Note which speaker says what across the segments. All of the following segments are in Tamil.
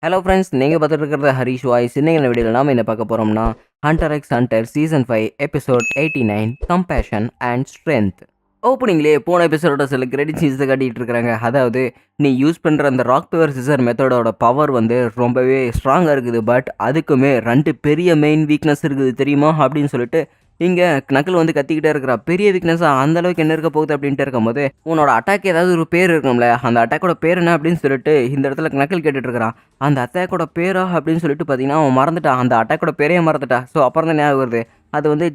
Speaker 1: ஹலோ ஃப்ரெண்ட்ஸ், நீங்கள் பார்த்துட்டு இருக்கிறது ஹரிஷ் வாய்ஸ். இன்னைக்கு வீடியோவில் நாம் என்ன பார்க்க போகிறோம்னா, Hunter x Hunter season 5 episode 89 compassion and strength. ஓப்பனிங்லேயே போன எபிசோட சில கிரெடிட் சீன்ஸை காட்டிகிட்டு இருக்கிறாங்க. அதாவது நீ யூஸ் பண்ணுற அந்த ராக் பேப்பர் சிசர் மெத்தடோட பவர் வந்து ரொம்பவே ஸ்ட்ராங்காக இருக்குது. பட் அதுக்குமே 2 பெரிய மெயின் வீக்னஸ் இருக்குது தெரியுமா அப்படின்னு சொல்லிட்டு இங்கே நக்கல் வந்து கத்திக்கிட்டே இருக்கிறா. பெரிய வீக்னஸாக அந்த அளவுக்கு என்ன இருக்க போகுது அப்படின்ட்டு இருக்கும்போது உன்னோட அட்டாக் ஏதாவது ஒரு பேர் இருக்கும்ல, அந்த அட்டாக்கோட பேர் என்ன அப்படின்னு சொல்லிட்டு இந்த இடத்துல நக்கல் கேட்டுட்டு இருக்கிறான். அந்த அட்டாக்கோட பேரா அப்படின்னு சொல்லிட்டு பார்த்தீங்கன்னா அவன் மறந்துட்டான். அந்த அட்டாக்கோட பேரையே மறந்துட்டா. ஸோ அப்புறம் தான் ஞாபகம் வருது. அது வந்து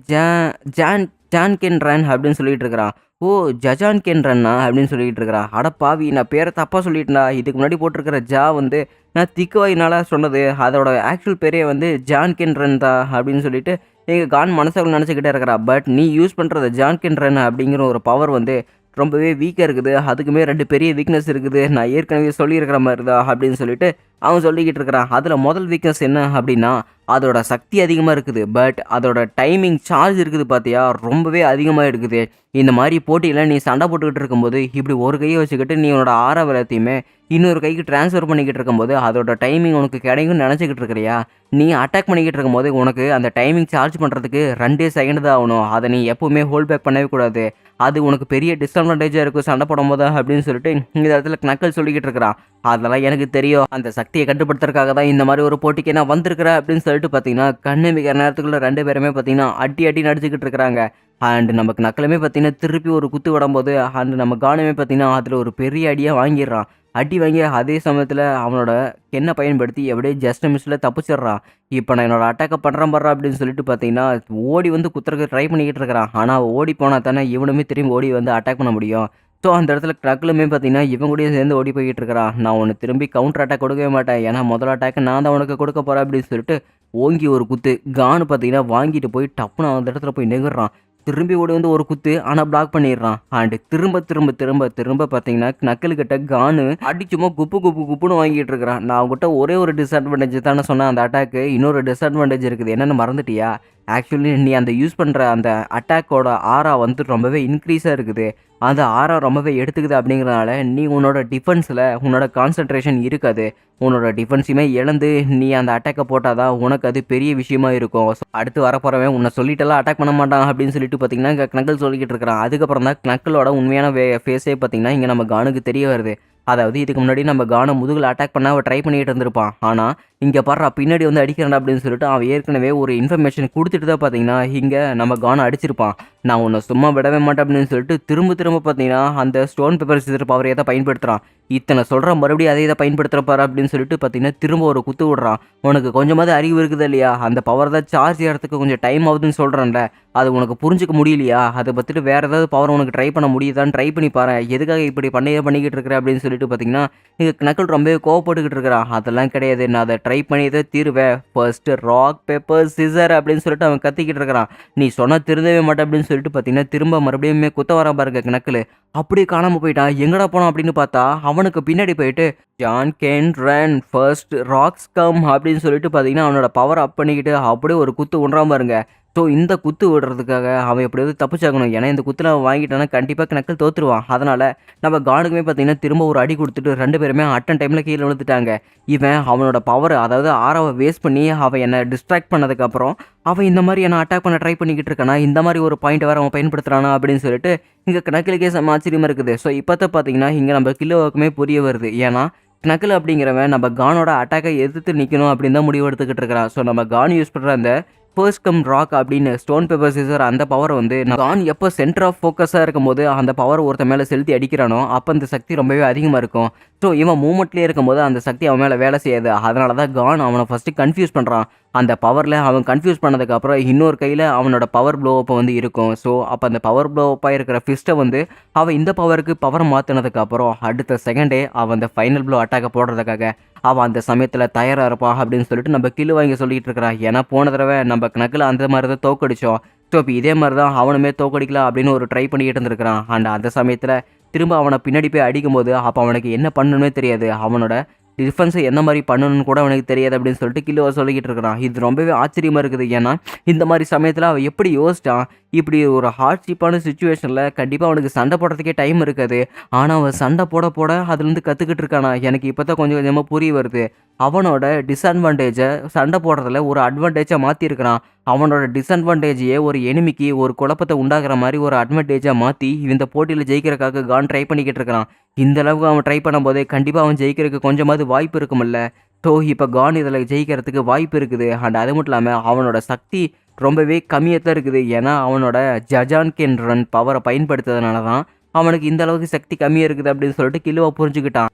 Speaker 1: ஜான் கென் ரன் அப்படின்னு சொல்லிட்டு இருக்கிறான். ஓ, ஜஜான் கென் ரன்னா அப்படின்னு சொல்லிட்டு இருக்கிறான். அட பாவி, நான் பேரை தப்பாக சொல்லிட்டேன்டா. இதுக்கு முன்னாடி போட்டிருக்கிற ஜா வந்து நான் திக்குவாயினால சொன்னது. அதோட ஆக்சுவல் பேரே வந்து ஜான் கென் ரன் தான் அப்படின்னு சொல்லிட்டு எங்கள் கான் மனசுக்குள்ள நினச்சிக்கிட்டே இருக்கிறா. பட் நீ யூஸ் பண்ணுறது ஜான் கென் ரன் அப்படிங்கிற ஒரு பவர் வந்து ரொம்பவே வீக்காக இருக்குது. அதுக்குமே 2 பெரிய வீக்னஸ் இருக்குது. நான் ஏற்கனவே சொல்லியிருக்கிற மாதிரி தான் அப்படின்னு சொல்லிட்டு அவன் சொல்லிக்கிட்டு இருக்கிறான். அதில் முதல் வீக்னஸ் என்ன அப்படின்னா அதோட சக்தி அதிகமாக இருக்குது. பட் அதோட டைமிங் சார்ஜ் இருக்குது பார்த்தியா, ரொம்பவே அதிகமாக இருக்குது. இந்த மாதிரி போட்டியில் நீ சண்டை போட்டுக்கிட்டு இருக்கும்போது இப்படி ஒரு கையை வச்சுக்கிட்டு நீ உன்னோட ஆறாவது எல்லாத்தையுமே இன்னொரு கைக்கு ட்ரான்ஸ்ஃபர் பண்ணிக்கிட்டு இருக்கும்போது அதோட டைமிங் உனக்கு கிடைக்கும்னு நினச்சிக்கிட்டு இருக்கிறியா? நீ அட்டாக் பண்ணிக்கிட்டு இருக்கும்போது உனக்கு அந்த டைமிங் சார்ஜ் பண்ணுறதுக்கு 2 செகண்ட் தான் ஆகணும். அதை நீ எப்போவுமே ஹோல்ட் பேக் பண்ணவே கூடாது. அது உனக்கு பெரிய டிஸ்அட்வான்டேஜாக இருக்கும் சண்டை போடும்போது அப்படின்னு சொல்லிட்டு இந்த இடத்துல நக்கல் சொல்லிக்கிட்டு இருக்கிறான். அதெல்லாம் எனக்கு தெரியும். அந்த சக்தியை கட்டுப்படுத்துறதுக்காக தான் இந்த மாதிரி ஒரு போட்டிக்கு நான் வந்திருக்கிறேன் அப்படின்னு சொல்லிட்டு பார்த்தீங்கன்னா கண்ணு நேரத்துக்குள்ள 2 பேருமே பார்த்தீங்கன்னா அடி நடிச்சுக்கிட்டு இருக்கிறாங்க. அண்ட் நமக்கு நக்கலுமே பார்த்தீங்கன்னா திருப்பி ஒரு குத்து விடும்போது அண்ட் நம்ம கானமே பார்த்தீங்கன்னா அதில் ஒரு பெரிய அடியாக வாங்கிடுறான். அடி வாங்கி அதே சமயத்தில் அவனோட கென்னை பயன்படுத்தி எப்படியே ஜஸ்ட் மிஸ்ஸில் தப்பிச்சிடுறான். இப்போ நான் என்னோட அட்டாக்கை பண்ணுறேன் அப்படின்னு சொல்லிட்டு பார்த்தீங்கன்னா ஓடி வந்து குத்துறதுக்கு ட்ரை பண்ணிக்கிட்டு இருக்கிறான். ஆனால் ஓடி போனால் தானே இவனுமே திரும்பி ஓடி வந்து அட்டாக் பண்ண முடியும். ஸோ அந்த இடத்துல ட்ரக்கிலுமே பார்த்தீங்கன்னா இவன் கூடயே சேர்ந்து ஓடி போய்கிட்டு இருக்கிறான். நான் உனக்கு திரும்பி கவுண்டர் அட்டாக் கொடுக்கவே மாட்டேன், ஏன்னா முதல் அட்டாக்கு நான் தான் உனக்கு கொடுக்க போகிறேன் அப்படின்னு சொல்லிட்டு ஓங்கி ஒரு குத்து கானு பார்த்தீங்கன்னா வாங்கிட்டு போய் டப்புன்னு அந்த இடத்துல போய் நெகிடுறான். திரும்பி ஓடி வந்து ஒரு குத்து ஆனால் பிளாக் பண்ணிடுறான். அண்டு திரும்ப பார்த்தீங்கன்னா நக்கலுக்கிட்ட கானு அடிச்சுமா குப்புன்னு வாங்கிட்டு இருக்கிறான். நான் அவங்ககிட்ட ஒரே ஒரு டிஸ்அட்வான்டேஜ் தானே சொன்னேன் அந்த அட்டாக்கு. இன்னொரு டிஸ்அட்வான்டேஜ் இருக்குது, என்னென்னு மறந்துட்டியா? ஆக்சுவலி நீ அந்த யூஸ் பண்ணுற அந்த அட்டாக்கோட ஆரா வந்து ரொம்பவே இன்க்ரீஸாக இருக்குது. அந்த ஆரா ரொம்பவே எடுத்துக்குது. அப்படிங்கிறதுனால நீ உன்னோட டிஃபென்ஸில் உன்னோட கான்சன்ட்ரேஷன் இருக்காது. உன்னோட டிஃபென்ஸுமே இழந்து நீ அந்த அட்டாக்கை போட்டால் தான் உனக்கு அது பெரிய விஷயமா இருக்கும். ஸோ அடுத்து வரப்போகிறவன் உன்னை சொல்லிட்டெல்லாம் அட்டாக் பண்ண மாட்டான் அப்படின்னு சொல்லிட்டு பார்த்தீங்கன்னா இங்கே நக்கல் சொல்லிக்கிட்டு இருக்கிறான். அதுக்கப்புறம் தான் நக்கலோட உண்மையான ஃபேஸே பார்த்தீங்கன்னா இங்கே நம்ம கானுக்கு தெரிய வருது. அதாவது இதுக்கு முன்னாடி நம்ம கானை முதுகில் அட்டாக் பண்ண அவன் ட்ரை பண்ணிகிட்டு இருந்திருப்பான். ஆனால் இங்கே பாடுறா பின்னாடி வந்து அடிக்கிறான் அப்படின்னு சொல்லிட்டு அவன் ஏற்கனவே ஒரு இன்ஃபர்மேஷன் கொடுத்துட்டு தான் பார்த்தீங்கன்னா இங்கே நம்ம கானை அடிச்சிருப்பான். நான் உன்னை சும்மா விடவே மாட்டேன் அப்படின்னு சொல்லிட்டு திரும்ப பார்த்தீங்கன்னா அந்த ஸ்டோன் பேப்பர் சிசர் பவரையை தான் பயன்படுத்துகிறான். இத்தனை சொல்கிறான், மறுபடியும் அதே தான் பயன்படுத்துகிறப்பாரு அப்படின்னு சொல்லிட்டு பார்த்தீங்கன்னா திரும்ப ஒரு குத்து விடுறான். உனக்கு கொஞ்சமாவது அறிவு இருக்குது இல்லையா? அந்த பவர் தான் சார்ஜ் ஏறதுக்கு கொஞ்சம் டைம் ஆகுதுன்னு சொல்கிறேன்ல, அது உனக்கு புரிஞ்சிக்க முடியலையா? அதை பற்றிட்டு வேறு ஏதாவது பவர் உனக்கு ட்ரை பண்ண முடியுதான்னு ட்ரை பண்ணி பாரு. எதுக்காக இப்படி பண்ணிக்கிட்டு இருக்கிற அப்படின்னு சொல்லிட்டு பார்த்தீங்கன்னா இங்கே நக்கல் ரொம்பவே கோவப்பட்டுக்கிட்டு இருக்கிறான். அதெல்லாம் கிடையாது, நான் அதை ட்ரை பண்ணி தான் தீருவேன். ஃபர்ஸ்ட்டு ராக் பேப்பர் சிசர் அப்படின்னு சொல்லிட்டு அவன் கத்திக்கிட்டு இருக்கிறான். நீ சொன்னால் திருந்தவே மாட்டேன் அப்படின்னு சொல்லிட்டு பார்த்தீங்கன்னா திரும்ப மறுபடியுமே குத்த வர பாருங்க நக்கல். அப்படியே காணாமல் போயிட்டான். எங்கடா போனான் அப்படின்னு பார்த்தா அவனுக்கு பின்னாடி போயிட்டு John can run first rocks come அப்படின்னு சொல்லிட்டு பார்த்தீங்கன்னா அவனோட பவர் அப் பண்ணிக்கிட்டு அப்படியே ஒரு குத்து ஒன்றாம பாருங்க. ஸோ இந்த குத்து விடுறதுக்காக அவன் எப்படியாவது தப்பிச்சாகணும். ஏன்னா இந்த குத்தில் அவன் வாங்கிட்டானா கண்டிப்பாக நக்கல் தோற்றுருவான். அதனால் நம்ம கானுக்குமே பார்த்தீங்கன்னா திரும்ப ஒரு அடி கொடுத்துட்டு 2 பேருமே அட்டன் டைமில் கீழே விழுந்துட்டாங்க. இவன் அவனோட பவர் அதாவது ஆறாவை வேஸ்ட் பண்ணி அவன் என்னை டிஸ்ட்ராக்ட் பண்ணதுக்கப்புறம் அவன் இந்த மாதிரி என்னை அட்டாக் பண்ண ட்ரை பண்ணிக்கிட்டு இருக்கானா, இந்த மாதிரி ஒரு பாயிண்ட் வேறு அவன் பயன்படுத்துகிறானா அப்படின்னு சொல்லிட்டு இங்கே நக்கலுக்கே செம்ம ஆச்சரியமாக இருக்குது. ஸோ இப்போ தான் பார்த்தீங்கன்னா இங்கே நம்ம கிலோவுக்குமே புரிய வருது. ஏன்னா நக்கல் அப்படிங்கிறவன் நம்ம கானோட அட்டாக்கை எதிர்த்து நிற்கணும் அப்படின்னு தான் முடிவு எடுத்துக்கிட்டு இருக்கிறான். ஸோ நம்ம கான் யூஸ் பண்ணுற அந்த ஃபர்ஸ்ட் கம் ராக் அப்படின்னு ஸ்டோன் பேப்பர் சிசர் அந்த பவர் வந்து கான் எப்போ சென்டர் ஆஃப் ஃபோக்கஸாக இருக்கும்போது அந்த பவர் ஒருத்த மேலே செலுத்தி அடிக்கிறானோ அப்போ அந்த சக்தி ரொம்பவே அதிகமாக இருக்கும். ஸோ இவன் மூமெண்ட்லேயே இருக்கும்போது அந்த சக்தி அவன் மேலே வேலை செய்யாது. அதனால தான் கான் அவனை ஃபஸ்ட்டு கன்ஃபியூஸ் பண்ணுறான். அந்த பவரில் அவன் கன்ஃபியூஸ் பண்ணதுக்கப்புறம் இன்னொரு கையில் அவனோட பவர் ப்ளோ அப்போ வந்து இருக்கும். ஸோ அப்போ அந்த பவர் ப்ளோ அப்பாக இருக்கிற ஃபிஸ்ட்டை வந்து அவன் இந்த பவருக்கு பவர் மாற்றினதுக்கப்புறம் அடுத்த செகண்டே அவன் அந்த ஃபைனல் ப்ளோ அட்டாக்கை போடுறதுக்காக அவன் அந்த சமயத்தில் தயாராக இருப்பான் அப்படின்னு சொல்லிட்டு நம்ம கிலோ வாங்கி சொல்லிகிட்டு இருக்கிறான். ஏன்னா போன தடவை நம்ம நக்கில் அந்த மாதிரி தான் தோக்கடிச்சோம். ஸோ இப்போ இதே மாதிரி தான் அவனுமே தோக்கடிக்கலாம் அப்படின்னு ஒரு ட்ரை பண்ணிக்கிட்டு இருந்திருக்கிறான். அண்ட் அந்த சமயத்தில் திரும்ப அவனை பின்னாடி போய் அடிக்கும்போது அப்போ அவனுக்கு என்ன பண்ணணுமே தெரியாது. அவனோட டிஃபென்ஸை எந்த மாதிரி பண்ணணும்னு கூட அவனுக்கு தெரியாது அப்படின்னு சொல்லிட்டு கிலோவை சொல்லிக்கிட்டு இருக்கிறான். இது ரொம்பவே ஆச்சரியமாக இருக்குது. ஏன்னா இந்த மாதிரி சமயத்தில் அவன் எப்படி யோசிச்சான்? இப்படி ஒரு ஹார்ட்ஷிப்பான சுச்சுவேஷனில் கண்டிப்பாக அவனுக்கு சண்டை போடுறதுக்கே டைம் இருக்காது. ஆனால் அவன் சண்டை போட அதுலேருந்து கற்றுக்கிட்டு இருக்கானா, எனக்கு இப்போ தான் கொஞ்சம் கொஞ்சமாக புரிய வருது. அவனோட டிஸ்அட்வான்டேஜை சண்டை போடுறதுல ஒரு அட்வான்டேஜாக மாற்றிருக்கிறான். அவனோட டிஸ்அட்வான்டேஜையே ஒரு எனிமிக்கு ஒரு குழப்பத்தை உண்டாக்குற மாதிரி ஒரு அட்வான்டேஜாக மாற்றி இந்த போட்டியில் ஜெயிக்கிறதுக்காக கான் ட்ரை பண்ணிக்கிட்டு இருக்கிறான். இந்த அளவுக்கு அவன் ட்ரை பண்ணும்போதே கண்டிப்பாக அவன் ஜெயிக்கிறதுக்கு கொஞ்சமாவது வாய்ப்பு இருக்குமில்ல. ஸோ இப்போ கான் இதில் ஜெயிக்கிறதுக்கு வாய்ப்பு இருக்குது. அண்ட் அது மட்டும் இல்லாமல் அவனோட சக்தி ரொம்பவே கம்மியாக தான் இருக்குது. ஏன்னா அவனோட ஜஜான்கென் ரன் பவரை பயன்படுத்துறதுனால தான் அவனுக்கு இந்த அளவுக்கு சக்தி கம்மியாக இருக்குது அப்படின்னு சொல்லிட்டு கில்லுவா புரிஞ்சுக்கிட்டான்.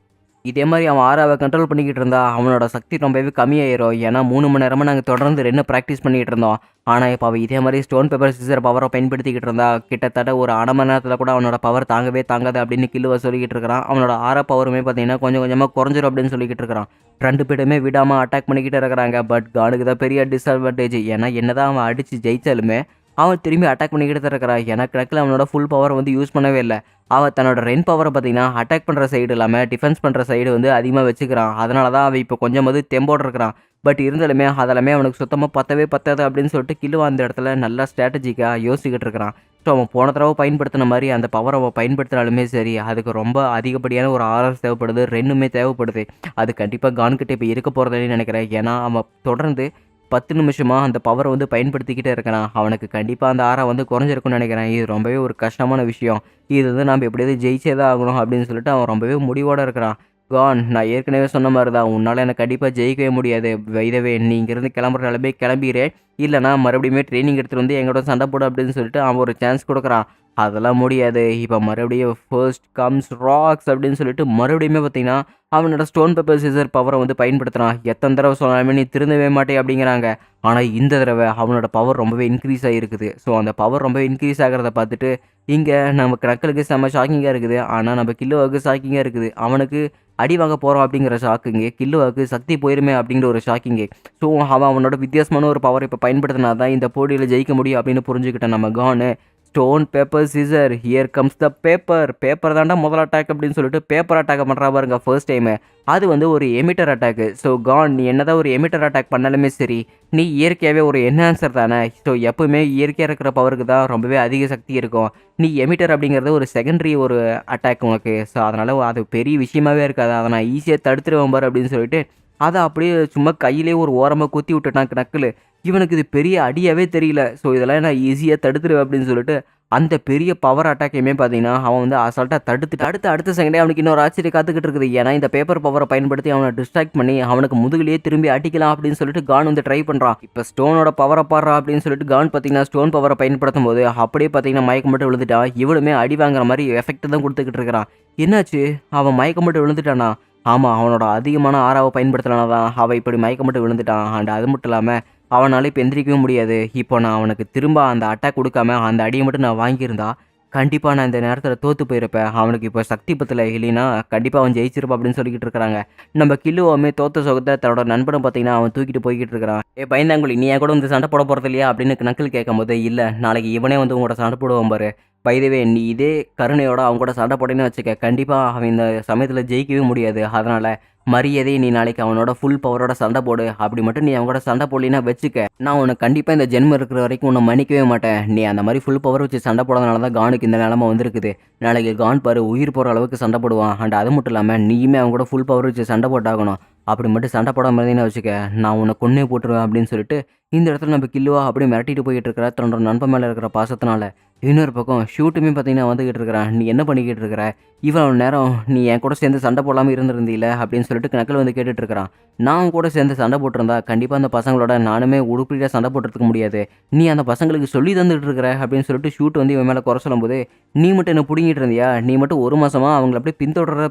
Speaker 1: இதே மாதிரி அவன் ஆறாவை கண்ட்ரோல் பண்ணிக்கிட்டு இருந்தா அவனோட சக்தி ரொம்பவே கம்மியாயிரும். ஏன்னா 3 மணி நேரமாக நாங்கள் தொடர்ந்து 2 ப்ராக்டிஸ் பண்ணிக்கிட்டு இருந்தோம். ஆனால் இப்போ அவன் இதே மாதிரி ஸ்டோன் பேப்பர் சிசர் பவரை பயன்படுத்திக்கிட்டு இருந்தா கிட்டத்தட்ட ஒரு 1/2 மணி நேரத்தில் கூட அவனோட பவர் தாங்கவே தாங்காது அப்படின்னு கில்லுவை சொல்லிக்கிட்டு இருக்கிறான். அவனோட ஆறா பவருமே பார்த்தீங்கன்னா கொஞ்சம் கொஞ்சமாக குறைஞ்சிரும் அப்படின்னு சொல்லிக்கிட்டு இருக்கிறான். 2 பேருமே விடாமல் அட்டாக் பண்ணிக்கிட்டு இருக்கிறாங்க. பட் கானுக்கு தான் பெரிய டிஸ்அட்வான்டேஜ். ஏன்னா என்னதான் அவன் அடித்து ஜெயிச்சாலுமே அவன் திரும்பி அட்டாக் பண்ணிக்கிட்டு தான் இருக்கிறான். ஏன்னா கிழக்கில் அவனோட ஃபுல் பவரை வந்து யூஸ் பண்ணவே இல்லை. அவன் தன்னோட ரெயின் பவரை பார்த்தீங்கன்னா அட்டாக் பண்ணுற சைடு இல்லாமல் டிஃபென்ஸ் பண்ணுற சைடு வந்து அதிகமாக வச்சுக்கிறான். அதனால தான் அவன் இப்போ கொஞ்சமாவது தெம்போடு இருக்கிறான். பட் இருந்தாலுமே அதெல்லாமே அவனுக்கு சுத்தமாக பத்தாது அப்படின்னு சொல்லிட்டு கில்லுவா அந்த இடத்துல நல்லா ஸ்ட்ராட்டஜிக்காக யோசிக்கிட்டு இருக்கிறான். ஸோ அவன் போன தடவை பயன்படுத்தின மாதிரி அந்த பவரை அவன் பயன்படுத்தினாலுமே சரி, அதுக்கு ரொம்ப அதிகப்படியான ஒரு ஆர்எஸ் தேவைப்படுது, ரெண்டுமே தேவைப்படுது. அது கண்டிப்பாக கான்கிட்ட இப்போ இருக்க போகிறதுன்னு நினைக்கிறேன். ஏன்னா அவன் தொடர்ந்து 10 நிமிஷமாக அந்த பவரை வந்து பயன்படுத்திக்கிட்டே இருக்கிறான். அவனுக்கு கண்டிப்பாக அந்த ஆறா வந்து குறைஞ்சிருக்குன்னு நினைக்கிறேன். இது ரொம்பவே ஒரு கஷ்டமான விஷயம். இது வந்து நம்ம எப்படியாவது ஜெயிச்சே தான் ஆகணும் அப்படின்னு சொல்லிட்டு அவன் ரொம்பவே முடிவோடு இருக்கிறான். கான், நான் ஏற்கனவே சொன்ன மாதிரி தான், உன்னால் எனக்கு கண்டிப்பாக ஜெயிக்கவே முடியாது. வைதவே நீ இங்கேருந்து கிளம்புற நிலமே கிளம்பிடு, இல்லைனா மறுபடியுமே ட்ரைனிங் எடுத்துகிட்டு வந்து எங்களோட சண்டை போடு அப்படின்னு சொல்லிட்டு அவன் ஒரு சான்ஸ் கொடுக்குறான். அதெல்லாம் முடியாது. இப்போ மறுபடியும் ஃபர்ஸ்ட் கம்ஸ் ராக்ஸ் அப்படின்னு சொல்லிட்டு மறுபடியுமே பார்த்தீங்கன்னா அவனோட ஸ்டோன் பேப்பர் சிசர் பவரை வந்து பயன்படுத்துகிறான். எத்தனை தடவை சொன்னாலுமே நீ திருந்தவே மாட்டே அப்படிங்கிறாங்க. ஆனால் இந்த தடவை அவனோட பவர் ரொம்பவே இன்க்ரீஸ் ஆகிருக்குது. ஸோ அந்த பவர் ரொம்ப இன்க்ரீஸ் ஆகிறத பார்த்துட்டு இங்கே நமக்கு நக்கலுக்கு செம்ம ஷாக்கிங்காக இருக்குது. ஆனால் நம்ம கில்லுவாவுக்கு ஷாக்கிங்காக இருக்குது. அவனுக்கு அடி வாங்க போகிறோம் அப்படிங்கிற ஷாக்குங்க, கில்லுவாவுக்கு சக்தி போயிருமே அப்படிங்கிற ஒரு ஷாக்கிங்கு. ஸோ அவனோட வித்தியாசமான ஒரு பவர் இப்போ பயன்படுத்தினா தான் இந்த போட்டியில் ஜெயிக்க முடியும் அப்படின்னு புரிஞ்சுக்கிட்டேன் நம்ம Gon. Stone paper scissor, here comes the paper தாண்டா முதல் அட்டாக் அப்படின்னு சொல்லிட்டு பேப்பர் அட்டாக் பண்ணுறா பாருங்க ஃபர்ஸ்ட் டைமு. அது வந்து ஒரு எமிட்டர் அட்டாக்கு. ஸோ கான், நீ என்னதான் ஒரு எமிட்டர் அட்டாக் பண்ணாலுமே சரி, நீ இயற்கையாகவே ஒரு என்ஹான்சர் தானே. ஸோ எப்பவுமே இயற்கையாக இருக்கிற பவருக்கு தான் ரொம்பவே அதிக சக்தி இருக்கும். நீ எமிட்டர் அப்படிங்கிறது ஒரு செகண்டரி ஒரு அட்டாக் உனக்கு. ஸோ அதனால் அது பெரிய விஷயமாவே இருக்காது. அதை நான் ஈஸியாக தடுத்துருவேன் பாரு அப்படின்னு சொல்லிட்டு அதை அப்படியே சும்மா கையிலே ஒரு ஓரமாக குத்தி விட்டுட்டான் நக்கலு. இவனுக்கு இது பெரிய அடியாவே தெரியல. ஸோ இதெல்லாம் நான் ஈஸியாக தடுத்துருவேன் அப்படின்னு சொல்லிட்டு அந்த பெரிய பவர் அட்டாக்கையுமே பார்த்தீங்கன்னா அவன் வந்து அசால்ட்டாக தடுத்துட்டு அடுத்த செகண்டே அவனுக்கு இன்னொரு ஆச்சரியம் காத்துக்கிட்டு இருக்குது. ஏன்னா இந்த பேப்பர் பவரை பயன்படுத்தி அவனை டிஸ்ட்ராக்ட் பண்ணி அவனுக்கு முதுகிலேயே திரும்பி அடிக்கலாம் அப்படின்னு சொல்லிட்டு கான் வந்து ட்ரை பண்ணுறான். இப்போ ஸ்டோனோட பவரை பாடுறா அப்படின்னு சொல்லிட்டு கான் பார்த்தீங்கன்னா ஸ்டோன் பவரை பயன்படுத்தும் போது அப்படியே பார்த்தீங்கன்னா மயக்கம் மட்டும் விழுந்துட்டான். இவனுமே அடி வாங்குற மாதிரி எஃபெக்ட் தான் கொடுத்துக்கிட்டு இருக்கிறான். என்னாச்சு, அவன் மயக்கம் மட்டும் விழுந்துட்டானா? ஆமாம், அவனோட அதிகமான ஆறாவை பயன்படுத்தலானா தான் அவன் இப்படி மயக்கம் மட்டும் விழுந்துட்டான். அண்ட் அது மட்டும் இல்லாமல் அவனால் இப்போ எந்திரிக்கவும் முடியாது. இப்போ நான் அவனுக்கு திரும்ப அந்த அட்டாக் கொடுக்காம அந்த அடியை மட்டும் நான் வாங்கியிருந்தா கண்டிப்பாக நான் இந்த நேரத்தில் தோற்று போயிருப்பேன். அவனுக்கு இப்போ சக்தி பத்தில் இல்லைன்னா கண்டிப்பாக அவன் ஜெயிச்சிருப்பான் அப்படின்னு சொல்லிக்கிட்டு இருக்கிறாங்க. நம்ம கில்லுவாமே தோத்த சொகத்தை தன்னோட நண்பனை பார்த்தீங்கன்னா அவன் தூக்கிட்டு போய்கிட்டு இருக்கிறான். பயந்தாங்குழி, நீ என் கூட வந்து சண்டை போட போகிறது இல்லையா அப்படின்னு நக்கல் கேட்கும்போது, இல்லை நாளைக்கு இவனே வந்து உங்களோட சண்டை போடுவான் பாரு. பைதவே நீ இதே கருணையோட அவங்க கூட சண்டை போட்டேன்னு வச்சுக்க, கண்டிப்பாக அவன் இந்த சமயத்தில் ஜெயிக்கவே முடியாது. அதனால் மரியாதையை நீ நாளைக்கு அவனோட ஃபுல் பவரோட சண்டை போடு. அப்படி மட்டும் நீ அவனோட சண்டை போடலின்னா வச்சுக்க, நான் உனக்கு கண்டிப்பாக இந்த ஜென்மம் இருக்கிற வரைக்கும் உன்னை மன்னிக்கவே மாட்டேன். நீ அந்த மாதிரி ஃபுல் பவர் வச்சு சண்டை போடுறதுனால தான் கானுக்கு இந்த நிலமை வந்திருக்குது. நாளைக்கு கான் பாரு உயிர் போகிற அளவுக்கு சண்டை போடுவான். அண்ட் அது மட்டும் இல்லாமல் நீயுமே அவங்க கூட ஃபுல் பவர் வச்சு சண்டை போட்டாகணும். அப்படி மட்டும் சண்டை போடாமல் இருந்தீங்கன்னா வச்சுக்க, நான் உன்னை கொன்னே போட்டுருவேன் அப்படின்னு சொல்லிட்டு இந்த இடத்துல நம்ம கில்லுவா அப்படியே மிரட்டிட்டு போய்கிட்டு இருக்கிற தன்னோட நண்பன் மேலே இருக்கிற பாசத்தினால. இன்னொரு பக்கம் ஷூட்டுமே பார்த்தீங்கன்னா வந்துக்கிட்டு இருக்கிறான். நீ என்ன பண்ணிக்கிட்டு இருக்கிற, இவ்வளோ நேரம் நீ என் கூட சேர்ந்து சண்டை போடாமல் இருந்திருந்தீல அப்படின்னு சொல்லிட்டு நக்கல் வந்து கேட்டுட்டு இருக்கிறான். நான் கூட சேர்ந்து சண்டை போட்டிருந்தா கண்டிப்பாக அந்த பசங்களோட நானுமே உடுப்படியாக சண்டை போட்டுறதுக்கு முடியாது. நீ அந்த பசங்களுக்கு சொல்லி தந்துட்டு இருக்கிற அப்படின்னு சொல்லிட்டு ஷூட் வந்து இவன் மேலே குறை சொல்லும்போது, நீ மட்டும் என்ன பிடிங்கிட்டு இருந்தியா, நீ மட்டும் 1 மாதமாக அவங்கள அப்படியே பின்தொடர்ற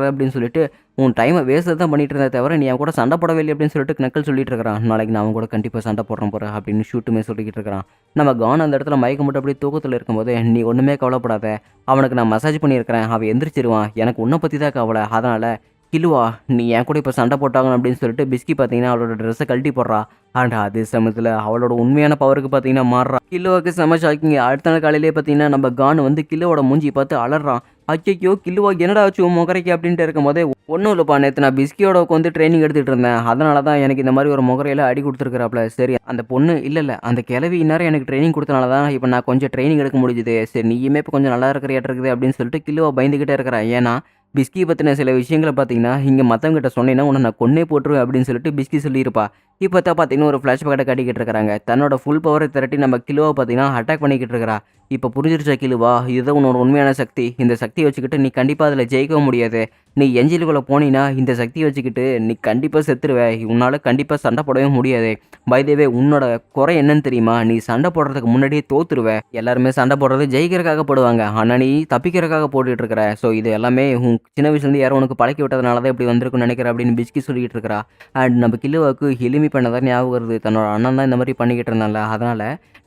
Speaker 1: அப்படின்னு சொல்லிட்டு உன் டைமை வேஸ்ட் தான் பண்ணிட்டு இருந்தே தவிர நீ அவன் கூட சண்டை போடவே இல்லை அப்படின்னு சொல்லிட்டு நக்கல் சொல்லிட்டு இருக்கிறான். நாளைக்கு நான் அவன் கூட கண்டிப்பாக சண்டை போடுறேன் போகிறேன் அப்படின்னு ஷூட்டுமே சொல்லிக்கிட்டு இருக்கிறான். நம்ம கான் அந்த இடத்துல மயக்கம் மட்டும் அப்படியே தூக்கத்தில் இருக்கும்போது, நீ ஒன்றுமே கவலைப்படாத, அவனுக்கு நான் மசாஜ் பண்ணியிருக்கிறேன், அவன் எந்திரிச்சிருவான், எனக்கு உன்னை பற்றி தான் கவலை. அதனால் கில்லுவா நீ என் கூட இப்போ சண்டை போட்டாங்க அப்படின்னு சொல்லிட்டு பிஸ்கி பார்த்தீங்கன்னா அவளோட ட்ரெஸ்ஸை கழட்டி போடுறா. அண்ட் அதே சமயத்தில் அவளோட உண்மையான பவருக்கு பார்த்தீங்கன்னா மாறுறா. கில்லுவாக்கு செம ஷாக்கிங். அடுத்த நாள் காலையிலே பார்த்தீங்கன்னா நம்ம கான் வந்து கில்லுவோட மூஞ்சி பார்த்து அலறான். ஐயையோ! கில்லுவா என்னடா ஆச்சு உன் மொகரைக்கு அப்படின்ட்டு இருக்கும்போதே, ஒண்ணும் இல்லப்பா நேத்து நான் பிஸ்கியோட உட்காந்து ட்ரெய்னிங் எடுத்துட்டு இருந்தேன். அதனால தான் எனக்கு இந்த மாரி ஒரு மொகரையில அடி குடுத்துருக்காப்ல. சரி அந்த பொண்ணு இல்ல அந்த கிழவி இந்நேரம் எனக்கு ட்ரெய்னிங் குடுத்தனால தான் இப்ப நான் கொஞ்சம் ட்ரெய்னிங் எடுக்க முடிஞ்சுது. சரி நீயுமே இப்ப கொஞ்சம் நல்லா இருக்கிறியாட்டம் இருக்குது அப்படின்னு சொல்லிட்டு கில்லுவா பயந்துகிட்டே இருக்கிறா. ஏன்னா, பிஸ்கி பத்தின சில விஷயங்கள பார்த்தீங்கன்னா, இங்க மத்தவங்ககிட்ட சொன்னேன்னா உன்ன நான் கொன்னே போட்டுருவேன் அப்படின்னு சொல்லிட்டு பிஸ்கி சொல்லியிருப்பா. இப்ப தான் பார்த்தீங்கன்னா, ஒரு ஃபிளாஷ்பேக்க காட்டிக்கிட்டு இருக்காங்க. தன்னோட ஃபுல் பவர திரட்டி நம்ம கில்லுவ பார்த்தீங்கன்னா, அட்டாக் பண்ணிக்கிட்டு இருக்கிறா. இப்ப புரிஞ்சிருச்சா கிலுவா? இதுதான் உன்னோட உண்மையான சக்தி. இந்த சக்திய வச்சுக்கிட்டு நீ கண்டிப்பா அதுல ஜெயிக்கவும் முடியாது. நீ என்ஜிலுக்குள்ள போனீன்னா, இந்த சக்திய வச்சுக்கிட்டு நீ கண்டிப்பா செத்துருவ. உன்னால கண்டிப்பா சண்ட போடவே முடியாது. பை த வே உன்னோட குறை என்னன்னு தெரியுமா? நீ சண்ட போடுறதுக்கு முன்னாடியே தோத்துருவ. எல்லாருமே சண்ட போடுறது ஜெயிக்கிறதுக்காக போடுவாங்க. ஆனா நீ தப்பிக்கிறதுக்காக போட்டுட்டு இருக்கிற. ஸோ இது எல்லாமே உன் சின்ன வயசுலேருந்து யாரோ உனக்கு பழக்கி விட்டதுனால தான் இப்படி வந்திருக்கும்னு நெனைக்கிறேன் அப்படின்னு பிஸ்கி சொல்லிட்டு இருக்கிறா. அண்ட் நம்ம கில்லுவாக்கு எலிமி பண்ணதான் ஞாபகம் வருது. தன்னோட அண்ணன் தான் இந்த மாரி பண்ணிக்கிட்டு இருந்தான்ல. அதனால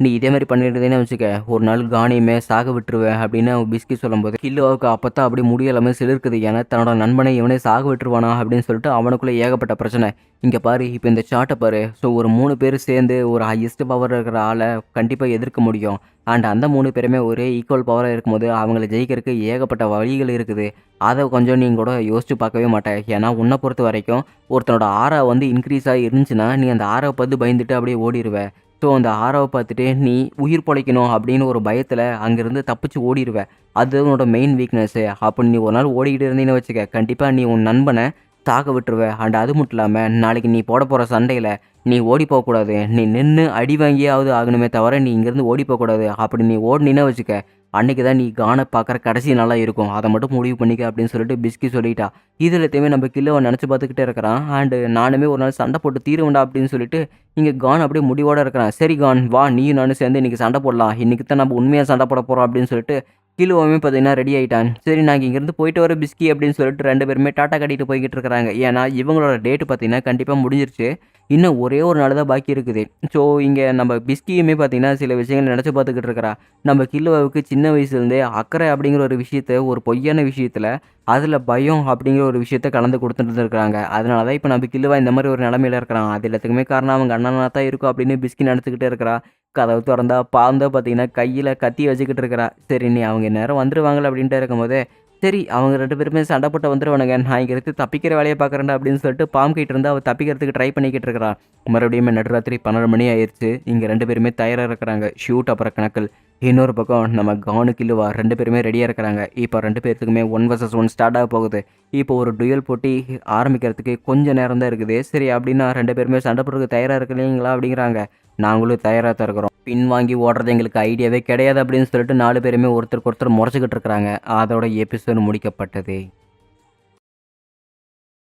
Speaker 1: நீ இதே மாரி பண்ணியிருந்தேன்னு வச்சுக்க, ஒரு நாள் கானியமே சாக விட்டுருவேன் அப்படின்னு பிஸ்கி சொல்லும்போது, கில்லுவாவுக்கு அப்பத்தான் அப்படியே முடி எல்லாமே சிலிர்க்குது. ஏன்னா தன்னோட நண்பனை இவனே சாக விட்டுருவானா அப்படின்னு சொல்லிட்டு அவனுக்குள்ள ஏகப்பட்ட பிரச்சனை. இங்க பாரு, இப்ப இந்த சார்ட்ட பாரு. ஸோ ஒரு 3 பேர் சேர்ந்து ஒரு ஹையஸ்ட் பவர் இருக்கிற ஆள கண்டிப்பா எதிர்க்க முடியும். அண்ட் அந்த 3 பேருமே ஒரே ஈக்குவல் பவரா இருக்கும்போது, அவங்கள ஜெயிக்கிறதுக்கு ஏகப்பட்ட வழிகள் இருக்குது. அத கொஞ்சம் நீ கூட யோசிச்சு பார்க்கவே மாட்ட. ஏன்னா உன்ன பொறுத்த வரைக்கும் ஒருத்தனோட ஆரா வந்து இன்க்ரீஸ் ஆகி இருந்துச்சுன்னா, நீ அந்த ஆராவ பார்த்து பயந்துட்டு அப்படியே ஓடிருவ. ஸோ அந்த ஆராவ பார்த்துட்டு நீ உயிர் பொழைக்கணும் அப்படின்னு ஒரு பயத்துல அங்கேருந்து தப்பிச்சு ஓடிருவ. அது உன்னோட மெயின் வீக்னஸ்ஸு. அப்ப நீ ஒரு நாள் ஓடிக்கிட்டு இருந்தீன்னு வச்சுக்க, கண்டிப்பா நீ உன் நண்பன சாக விட்டுருவ. அண்ட் அது மட்டும் இல்லாம, நாளைக்கு நீ போற சண்டையில நீ ஓடி போக்கூடாது. நீ நின்னு அடி வாங்கியாவது ஆகணுமே தவிர, நீ இங்கேருந்து ஓடி போக்கூடாது. அப்படி நீ ஓடுனீன்னா வச்சுக்க, அன்னைக்கு தான் நீ கான பார்க்குற கடைசி நாளா இருக்கும். அத மட்டும் முடிவு பண்ணிக்க அப்படின்னு சொல்லிட்டு பிஸ்கி சொல்லிட்டா. இது எல்லாத்தையுமே நம்ம கில்லுவ நெனச்சு பார்த்துக்கிட்டே இருக்கிறான். அண்ட் நானுமே ஒரு நாள் சண்டை போட்டு தீருவேன்டா அப்படின்னு சொல்லிட்டு, இங்க கான் அப்படியே முடிவோட இருக்கிறான். சரி கான் வா, நீயும் நானும் சேர்ந்து இன்னைக்கு சண்டை போடலாம். இன்னைக்கு தான் நம்ம உண்மையா சண்டை போட போறோம் அப்படின்னு சொல்லிட்டு கிலுவுமே பார்த்தீங்கன்னா ரெடி ஆயிட்டான். சரி நாங்க இங்கேருந்து போயிட்டு வரோம் பிஸ்கி அப்படின்னு சொல்லிட்டு 2 பேருமே டாட்டா காட்டிட்டு போய்க்கிட்டு இருக்கிறாங்க. ஏன்னா இவங்களோட டேட் பார்த்தீங்கன்னா கண்டிப்பா முடிஞ்சிருச்சு. இன்னும் ஒரே ஒரு நாள் தான் பாக்கி இருக்குது. ஸோ இங்க நம்ம பிஸ்கியுமே பார்த்தீங்கன்னா சில விஷயங்கள் நெனச்சு பார்த்துக்கிட்டு இருக்கிறா. நம்ம கில்லுவாவுக்கு சின்ன வயசுலேருந்தே அக்கறை அப்படிங்கிற ஒரு விஷயத்த ஒரு பொய்யான விஷயத்துல, அதில பயம் அப்படிங்கிற ஒரு விஷயத்த கலந்து குடுத்துட்டு இருந்திருக்காங்க. அதனால தான் இப்ப நம்ம கில்லுவா இந்த மாரி ஒரு நிலைமையில இருக்கிறான். அது எல்லாத்துக்குமே காரணம் அவங்க அண்ணனா தான் இருக்கும் அப்படின்னு பிஸ்கி நெனச்சுக்கிட்டே இருக்கிறா. கதவு தொறந்தா பாந்தா பார்த்தீங்கன்னா, கையில கத்தி வச்சுக்கிட்டு இருக்கிறா. சரி நீ அவங்க இந்நேரம் வந்துருவாங்கல்ல அப்படின்ட்டு இருக்கும்போதே, சரி அவங்க 2 பேருமே சண்டை போட்டு வந்துருவானுங்க. நான் இங்கிருந்து தப்பிக்கிற வேலைய பார்க்குறேன்டா அப்படின்னு சொல்லிட்டு பாம் கிட்ட இருந்து அவ தப்பிக்கிறதுக்கு ட்ரை பண்ணிக்கிட்டு இருக்கிறா. மறுபடியும் நடுராத்திரி 12 மணி ஆயிருச்சு. இங்க 2 பேருமே தயாரா இருக்கிறாங்க. ஷூட் அப்புறம் கணக்கில். இன்னொரு பக்கம் நம்ம கானு, கில்லுவா 2 பேருமே ரெடியா இருக்கிறாங்க. இப்போ 2 பேத்துக்குமே 1 வெர்சஸ் 1 ஸ்டார்ட் ஆக போகுது. இப்போ ஒரு டுயல் போட்டி ஆரம்பிக்கிறதுக்கு கொஞ்சம் நேரம் தான் இருக்குது. சரி அப்படின்னா 2 பேருமே சண்டை போடுறதுக்கு தயாரா இருக்கிறீங்களா அப்படிங்கிறாங்க. நாங்களும் தயாரா தான் இருக்கிறோம். பின்வாங்கி ஓடுறது எங்களுக்கு ஐடியாவே கிடையாது அப்படின்னு சொல்லிட்டு 4 பேருமே ஒருத்தருக்கு ஒருத்தர் முறைச்சுக்கிட்டு இருக்கிறாங்க. அதோட எபிசோட் முடிக்கப்பட்டது.